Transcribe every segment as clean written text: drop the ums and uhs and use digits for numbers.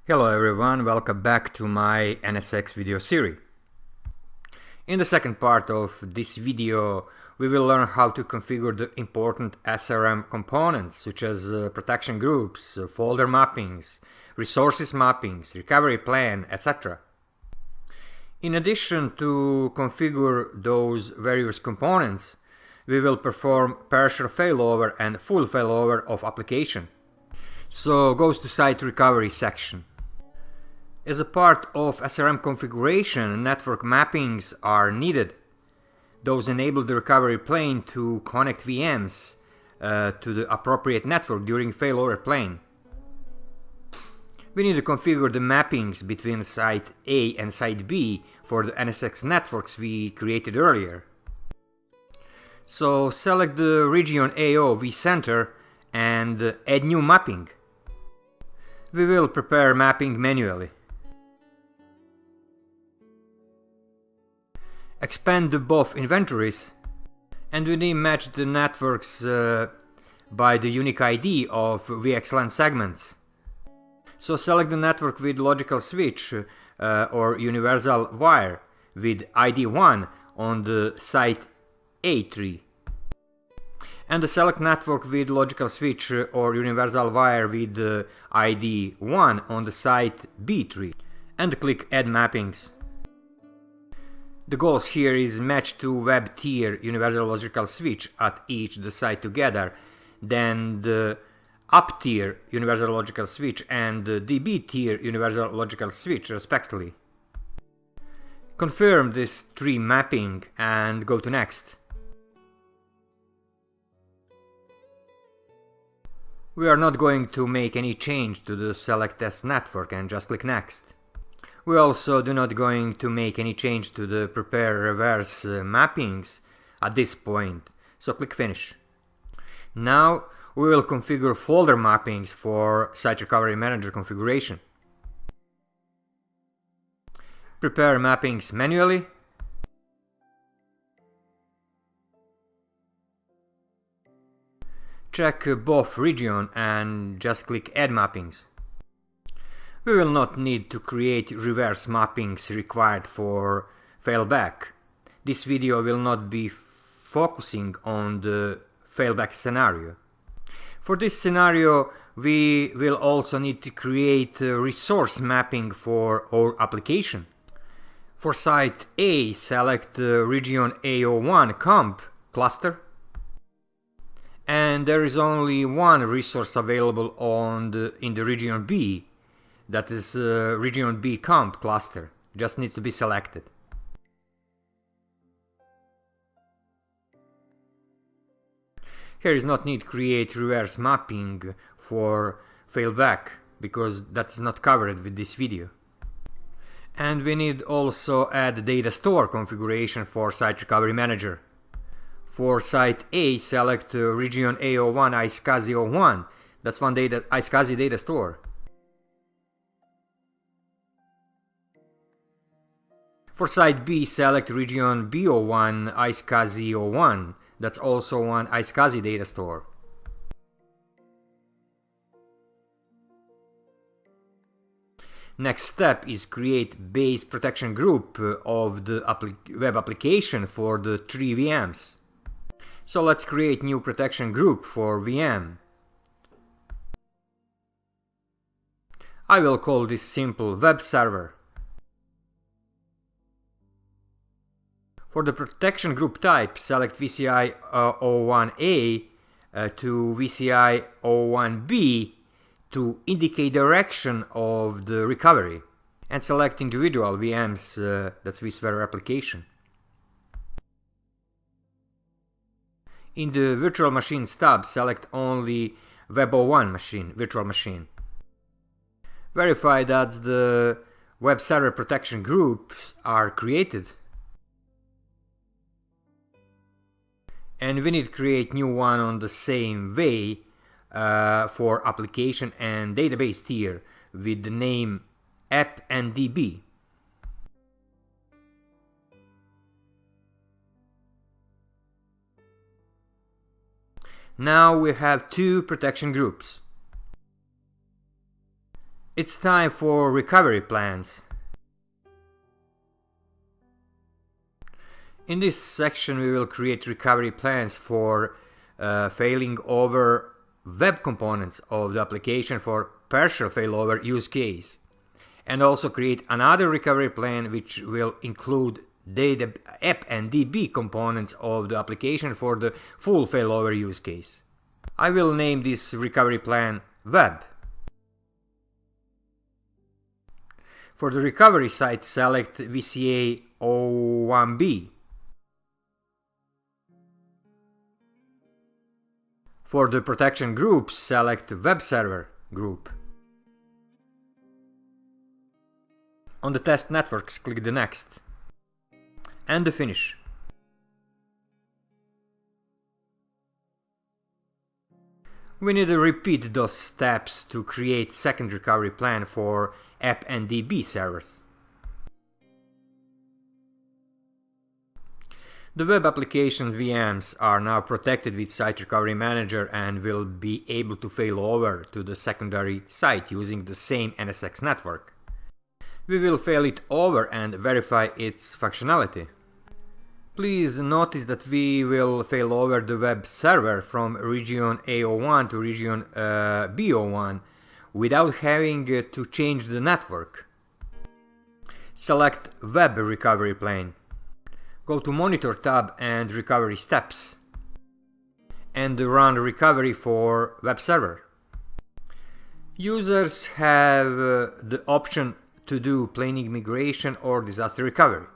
Hello everyone, welcome back to my NSX video series. In the second part of this video, we will learn how to configure the important SRM components such as protection groups, folder mappings, resources mappings, recovery plan, etc. In addition to configure those various components, we will perform partial failover and full failover of application. So goes to site recovery section. As a part of SRM configuration, network mappings are needed. Those enable the recovery plane to connect VMs to the appropriate network during failover plane. We need to configure the mappings between site A and site B for the NSX networks we created earlier. So select the region AO vCenter and add new mapping. We will prepare mapping manually. Expand both inventories, and we need to match the networks by the unique ID of VXLAN segments. So select the network with logical switch or universal wire with ID 1 on the site A tree, and the select network with logical switch or universal wire with ID 1 on the site B tree, and click Add Mappings. The goals here is match to web tier universal logical switch at each the site together, then the up tier universal logical switch and the DB tier universal logical switch respectively. Confirm this tree mapping and go to next. We are not going to make any change to the select test network and just click next. We also do not going to make any change to the prepare reverse mappings at this point, so click finish. Now we will configure folder mappings for Site Recovery Manager configuration. Prepare mappings manually. Check both region and just click Add Mappings. We will not need to create reverse mappings required for failback. This video will not be focusing on the failback scenario. For this scenario, we will also need to create a resource mapping for our application. For site A, select the region AO1 comp cluster. And there is only one resource available in the region B. That is region B comp cluster, just needs to be selected. Here is not need to create reverse mapping for failback, because that's not covered with this video. And we need also add data store configuration for Site Recovery Manager. For site A, select region AO1 iSCSI 01, that's one iSCSI data store. For site B, select region B01 iSCSI 01, that's also one iSCSI data store. Next step is create base protection group of the web application for the 3 VMs. So let's create new protection group for VM. I will call this simple web server. For the protection group type, select VCI 01A to VCI 01B to indicate direction of the recovery, and select individual VMs, that's vSphere Replication. In the virtual machine tab, select only Web01 machine, virtual machine. Verify that the web server protection groups are created. And we need to create new one on the same way for application and database tier with the name app and DB. Now we have two protection groups. It's time for recovery plans. In this section we will create recovery plans for failing over web components of the application for partial failover use case, and also create another recovery plan which will include data app and DB components of the application for the full failover use case. I will name this recovery plan web. For the recovery site, select VCA 01B. For the protection groups, select web server group. On the test networks, click the next and the finish. We need to repeat those steps to create second recovery plan for app and DB servers. The web application VMs are now protected with Site Recovery Manager and will be able to fail over to the secondary site using the same NSX network. We will fail it over and verify its functionality. Please notice that we will fail over the web server from region A01 to region B01 without having to change the network. Select Web Recovery Plane. Go to Monitor tab and Recovery Steps, and run recovery for web server. Users have the option to do planning migration or disaster recovery.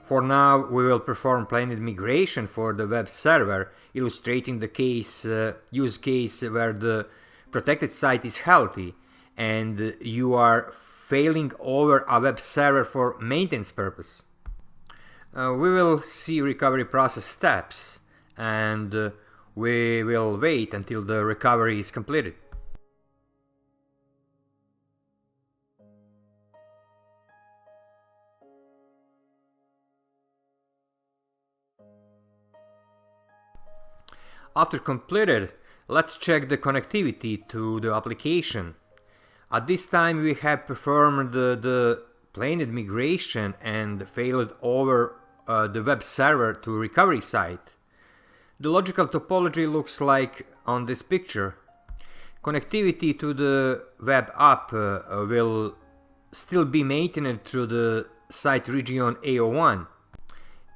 For now, we will perform planned migration for the web server, illustrating the use case where the protected site is healthy and you are failing over a web server for maintenance purpose. We will see recovery process steps, and we will wait until the recovery is completed. After completed, let's check the connectivity to the application. At this time we have performed the planned migration and failed over the web server to recovery site. The logical topology looks like on this picture. Connectivity to the web app will still be maintained through the site region A01.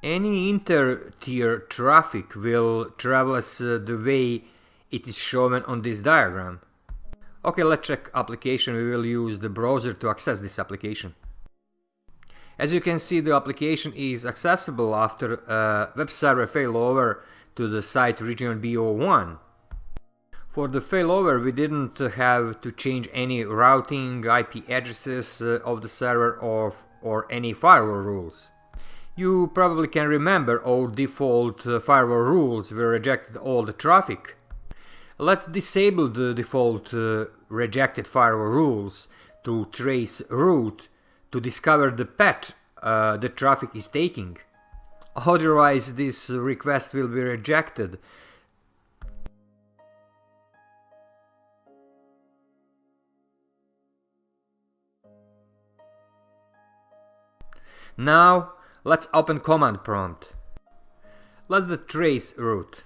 Any inter-tier traffic will travel as the way it is shown on this diagram. Okay, let's check application. We will use the browser to access this application. As you can see, the application is accessible after web server failover to the site region B01. For the failover, we didn't have to change any routing, IP addresses of the server or any firewall rules. You probably can remember our default firewall rules. We rejected all the traffic. Let's disable the default rejected firewall rules to trace route to discover the path the traffic is taking. Otherwise, this request will be rejected. Now, let's open command prompt. Let's the trace route.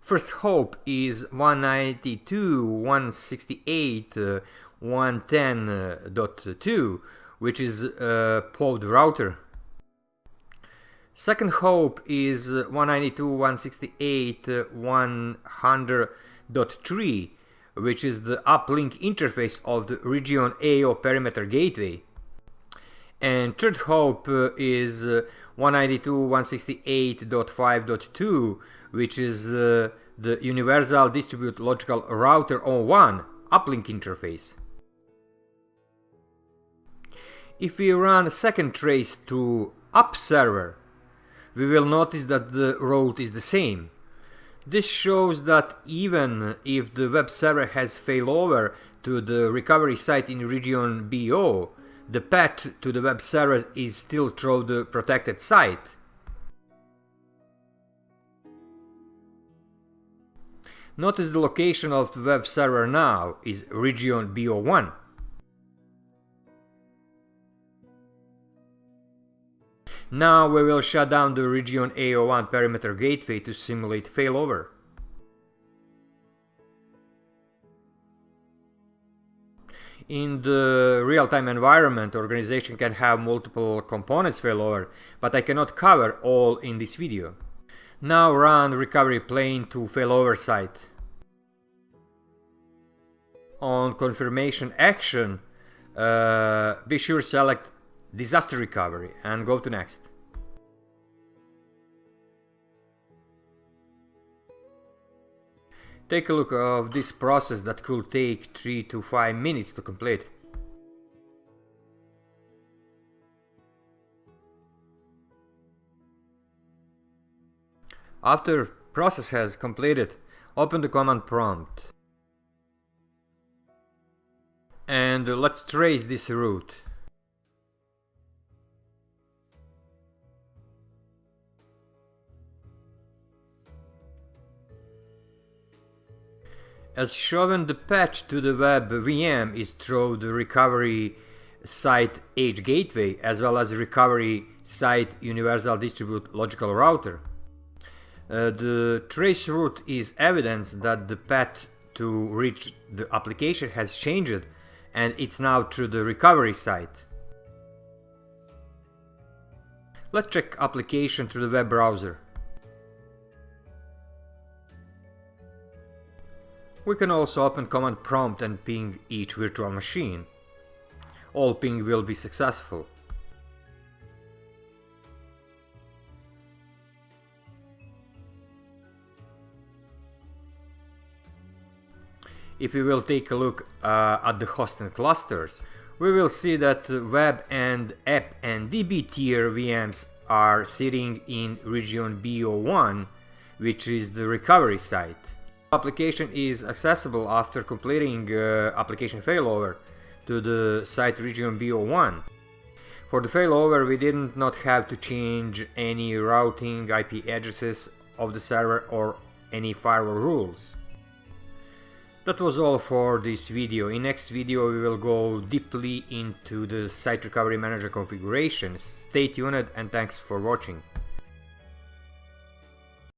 First hop is 192.168.110.2, which is a pod router. Second hop is 192.168.100.3, which is the uplink interface of the region AO perimeter gateway. And third hop is 192.168.5.2, which is the Universal Distributed Logical Router 01 uplink interface. If we run a second trace to up server, we will notice that the route is the same. This shows that even if the web server has failover to the recovery site in region BO, the path to the web server is still through the protected site. Notice the location of the web server now is region B01. Now we will shut down the region A01 perimeter gateway to simulate failover. In the real-time environment, organization can have multiple components failover, but I cannot cover all in this video. Now run recovery plane to failover site. On confirmation action, be sure select disaster recovery and go to next. Take a look of this process that could take 3 to 5 minutes to complete. After process has completed, open the command prompt. And let's trace this route. As shown, the path to the web VM is through the recovery site H gateway as well as recovery site universal distribute logical router. The trace route is evidence that the path to reach the application has changed and it's now through the recovery site. Let's check application through the web browser. We can also open command prompt and ping each virtual machine. All ping will be successful. If we will take a look at the host and clusters, we will see that web and app and DB tier VMs are sitting in region B01, which is the recovery site. Application is accessible after completing application failover to the site region B01. For the failover, we did not have to change any routing IP addresses of the server or any firewall rules. That was all for this video. In next video we will go deeply into the Site Recovery Manager configuration. Stay tuned and thanks for watching.